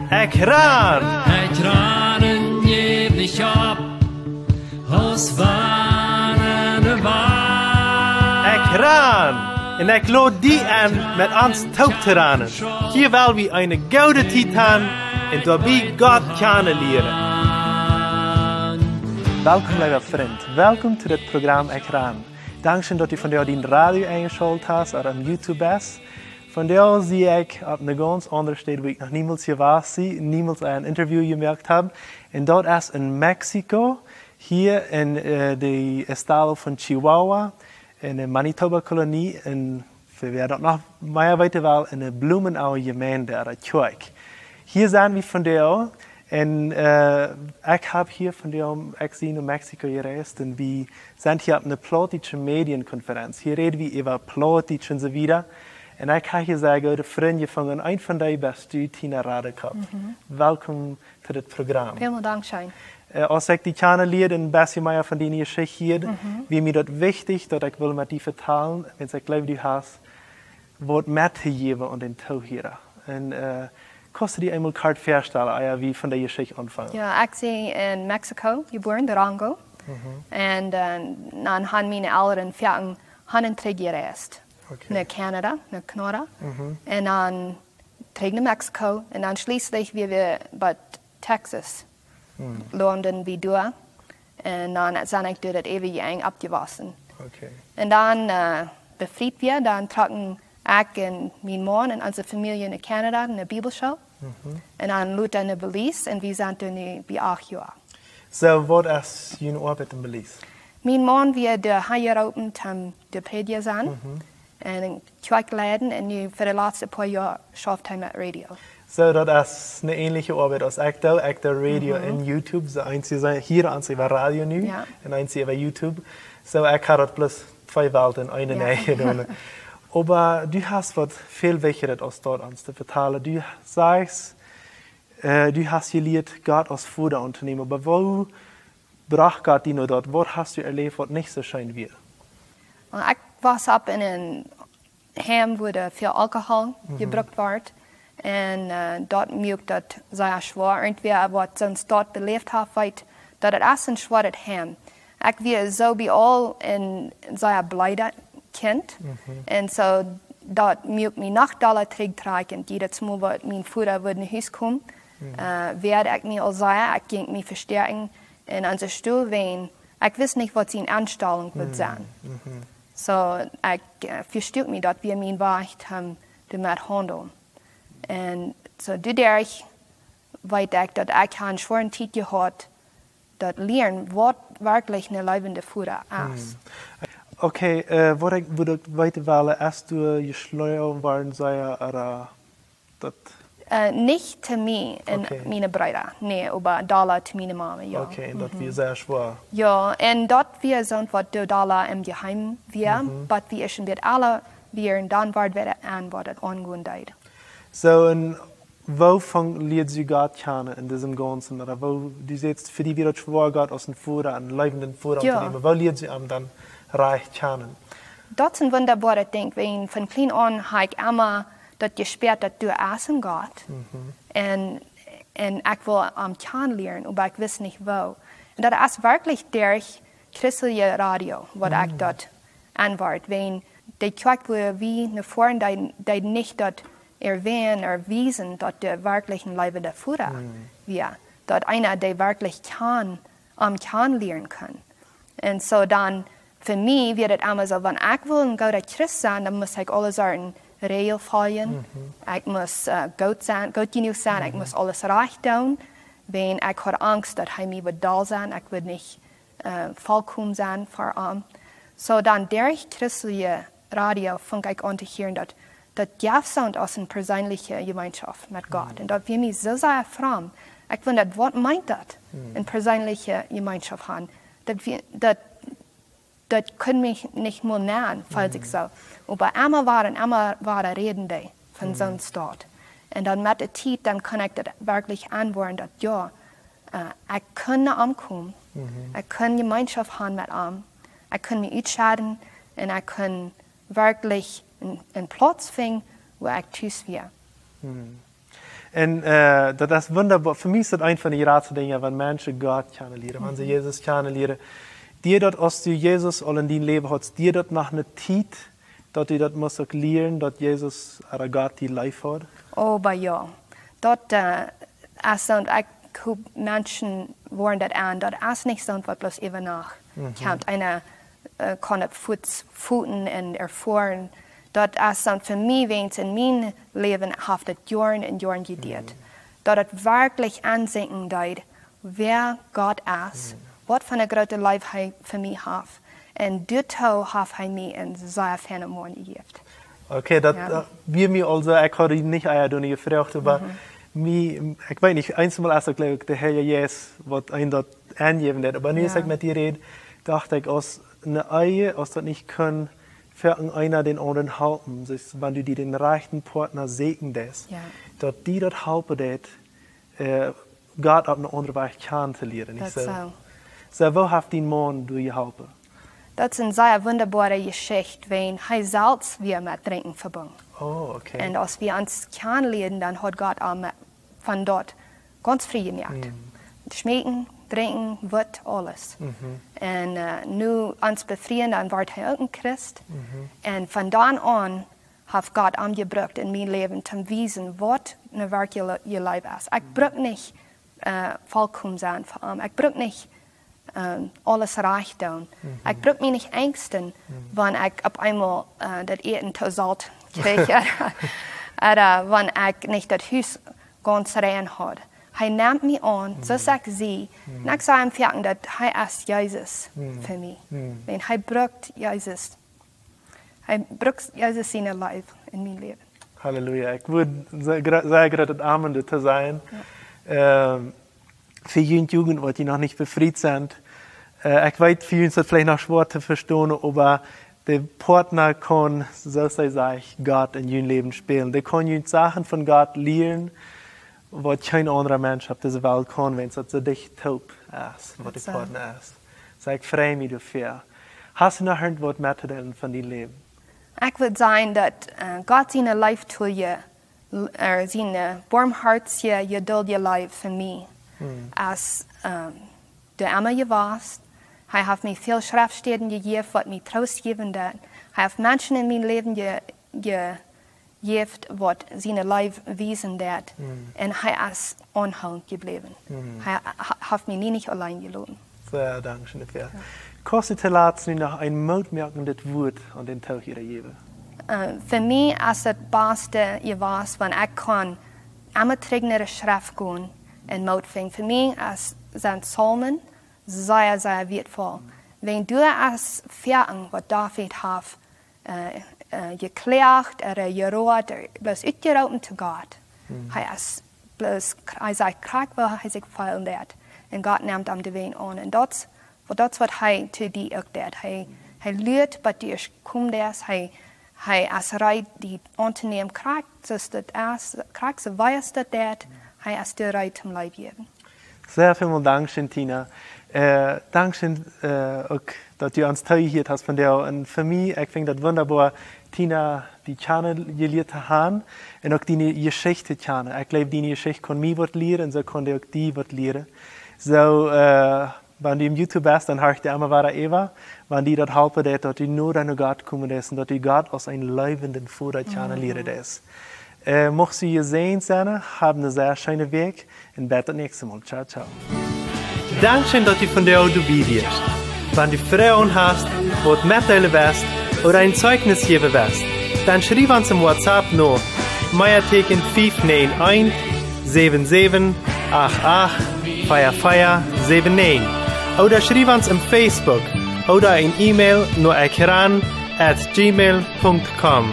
Ekran! Ekranen geef dich op, als ware waar. Ekran! En ik lood die aan met ons taubteranen. Hier wil we een gouden titan en daarbij God kennen leren. Welkom, lieve vriend. Welkom to dit programma Ekran. Dankzij dat u vandaag die radio eingeschaltet hast oder am YouTube ist. Vandaag zie ik op een ganz andere stad waar ik nog niemals geweest ben, niemals een interview gemerkt heb. En dat is in Mexico, hier in de estado van Chihuahua, in de Manitoba-kolonie, en we dat nog meer weten wel, in de Blumenauer gemeente, de kerk. Hier zijn we vandaag. En ik heb hier vandaag, ik zie in Mexico gereisd en we zijn hier op een politische medienconferentie. Hier reden we over politiek en zo verder. En ik ga je zeggen, de vrienden van een van die beste, Tina Radekop. Welkom to dit programma. Veel dank, Shane. Als ik die kennen leer en een beetje meer van die geschichte hier, wie mir dat wichtig, dat ik wil met die vertalen, en ik geloof die haast, wordt met te geven en den toehieren. En kost die eenmaal kort voorstellen, wie van die geschichte ontvangen? Ja, ik ben in Mexico geboren, Durango. En dan hebben mijn ouderen 4 gereisd. Naar Canada, naar Canada. En dan terug naar Mexico. En dan schließlich weer bij Texas. Landen we door. En dan zijn ik door dat even jaar abgewassen. En dan bevrijd we, dan trokken ik en mijn man en onze familie naar Canada, naar Bibelschool. En dan loopt naar Belize en we zijn er nu bij 8 jaar. So, wat is jullie arbeid in Belize? Mijn man weer de Haieropen om de pedia zijn. En ik leiden en nu voor de laatste paar jaar schafft hij met radio. So, dat is een ähnliche arbeid als ik doe. Ik doe radio en YouTube. So, hier aan ze radio nu en eins over YouTube. So, ik ga dat plus 2 welten in een eigen doen. Aber du hast wat veel wichtiger als dort uns zu vertellen. Du sagst, du hast geleerd Gott als Vater unternehmen. Aber wo brach Gott die nur dort? Wo hast du erlebt, was nicht so schön wird? Ik was op in een heim waar veel alcohol gebruikt wordt. En dat maakt dat zeer zwaar. En weer wat zo'n stad beleefd heeft, dat het is een zwaar heim. Ik was zo bij al een zeer blijde kind. En zo dat maakt me nog dollar terugtrekken. Jedes Mal, wat mijn vader wordt naar huis komen, werd ik me al zeer, ik ging me versterken. En aan zijn stoel ween. Ik wist niet wat zijn aanstelling would zijn. So, ik verstuurt me dat we mijn wacht hebben met handelen. En zo daardoor weet ik dat ik een zware tijd gehad dat leren wat werkelijk een levende voeder is. Oké, wat ik wil weten willen, als je gesloten waren, zei je dat... Niet te mij en mijn broeder, nee, maar Dalla te mijn mama, ja. Oké, dat was zeer zwaar. Ja, en dat we zijn wat door Dalla im geheim weer, maar we is met alle weer en dan wordt weer aan wat het aangaan deed. So, en wovon leert u God kennen in diesem Ganzen? Oder wo, du sagst, für die wird schwer Gott aus dem Vater, einen lebenden Vater unternehmen. Wo leert u hem dan reich kennen? Dat is een wunderbare ding, want van klein aan heb ik immer dat je speert dat du essen gaat. En ik wil kennen leren, maar ik wist niet wo. En dat is werkelijk door christelijke radio, wat ik dat aanwaard. Want die kerk waar we naar voren, die niet dat erwähnen or wiesen, dat de werkelijk een levende Vater wir, dat einer die werkelijk kan leren kan. En zo dan, voor mij wird het immer so, wenn ik wil een goede Christ zijn, dan moet ik alle soorten Regel volgen. Ik moet goed genoeg zijn, ik moet alles recht doen. Want ik had angst dat hij mij wordt dol zijn, ik wil niet volkomen zijn voor hem. Zo dan, door christelijke radio vond ik aan te horen dat Jafsound als een persoonlijke gemeenschap met God. En dat we mij zo zeer vragen. Ik vind dat, wat meint dat? Een persoonlijke gemeenschap gaan. Dat kunnen we niet meer nemen, falls ik zo. Maar immer waren redende van zo'n stad. En dan met de tijd, dan kan ik dat werkelijk aanwoorden dat ja, ik kan naar hem komen. Ik kan gemeenschap gaan met hem. Ik kan me uitscheiden en ik kan werkelijk een plaats vinden waar ik thuis weer. En dat is wonderbaar. Voor mij is dat een van die raadste dingen, wenn mensen God kennen leren, wenn ze Jezus kennen leren. Die dat als du Jezus al in die leven had, die dat nach een tijd, dat je dat moest ook leren, dat Jezus er God die leven had? Oh, bij ja. Dat is dan, ik hoop mensen worden dat aan, dat is niet zo wat bloß even nach. Komt einer kan op voeten en ervoeren. Dat is dan voor mij, wens in mijn leven, heeft het jaren en jaren geduurd. Dat het werkelijk aanzien deed, wer God is, wat voor een grote lief hij voor mij heeft. En dit heeft hij mij in zeer fijne morgen gegeven. Oké, dat wie mir also, ik had niet aan doen gevraagd, maar ik weet niet, eenmaal als ik geloof, de Heer Jezus wat een dat aangeven deed, maar nu als ik met die red, dacht ik, als eine Ehe, als dat nicht kann, für einer den anderen helfen. Dus wenn du die den rechten Partner segnest, dat die dat helpen deed, Gott op een andere weg kennen te leren. Dat zo. So, wo heeft die man door je helpen? Dat is een zeer wunderbare Geschichte, wenn hij zelfs weer met drinken verbunden. Oh, okay. En als wir uns kennenlernen, dann hat Gott auch von dort ganz frei gemacht. Schmecken, drinken, wird alles. En nu uns befrieden, dann wird hij ook een Christ. En van dan aan heeft Gott aangebracht in mijn leven te wijzen wat een werk je leven is. Ik bruk niet volkomen zijn voor hem. Ik bruk niet alles recht doen. Ik bruk me niet angsten, wanneer ik op eenmaal dat eten te zout kreeg. Wanneer ik niet dat huis ganz rein had. Hij neemt me aan, zoals ik zie. En ik zou hem vertellen dat hij is Jezus voor mij. En hij brukt Jezus. Hij brukt Jezus in zijn leven, in mijn leven. Halleluja. Ik wil zeggen dat Amen te zijn. Für Jugend, wat die noch nicht befreit sind. Ich weiß, für uns das vielleicht noch schwer zu verstehen, aber der Partner kann, so sei es, Gott in ihrem Leben spielen. Der kann uns Sachen von Gott lernen, was kein anderer Mensch auf dieser Welt kann, wenn es so dicht taub ist, was der Partner ist. So, ich freue mich dafür. Hast du noch irgendwas mitzuteilen von deinem Leben? Ich würde sagen, dass Gott seine Life zu je, seine barmherzige, geduldige Life für mich. Als du immer gewarst, hij heeft mij veel schriftstellen gegeven wat mij troost geven dat. Hij heeft mensen in mijn leven gegeven wat zijn leven wijzen dat. En hij is onhoudend gebleven. Hij heeft mij niet alleen gelaten. Sehr dank schön dafür. Kannst du laatst noch ein mutmerkendes Wort an den Tag hier geben? Für mich ist das beste gewas, wenn ich kann immer terug naar de schrift gaan en moed vinden. Für mich zijn Psalmen sehr, sehr wertvoll. Wenn du als Verten, was David hat, geklagt, geroht, bloß uitgeroepen zu Gott. Hij sagt, krank waar hij zich fallen deed. En God neemt hem de ween aan. En dat is wat hij te die ook deed. Hij leert wat die is komt is. Hij is reit die aan te nemen krank, zoals dat is, krank zo wijs dat deed. Hij is de reit om leven geven. Sehr vielen Dank, Tina. Dankeschön auch, dass du uns teilgehabt hast von dir. Und für mich, ich finde das wunderbar, Tina, die Channel gelehrt haben und auch die Geschichte kennen. Ich glaube, die Geschichte kann mich was lernen und so kann auch die was lernen. So, wenn du im YouTube bist, dann hörst du immer wieder Eva, wenn die das helfen, dass du nur an Gott kommen ist und dass du Gott aus einem lebenden Vater kennenlernen ist. Mocht Sie gesehen sein, haben einen sehr schönen Weg und bis das nächste Mal. Ciao, ciao. Dankeschön, dass du von der dabei bist. Wenn du Fragen hast, was mitteilen willst oder ein Zeugnis geben willst, dann schreib uns im WhatsApp noch Meierteken 591 77 88 4479 oder schreib uns im Facebook oder ein E-Mail nur ekran@gmail.com.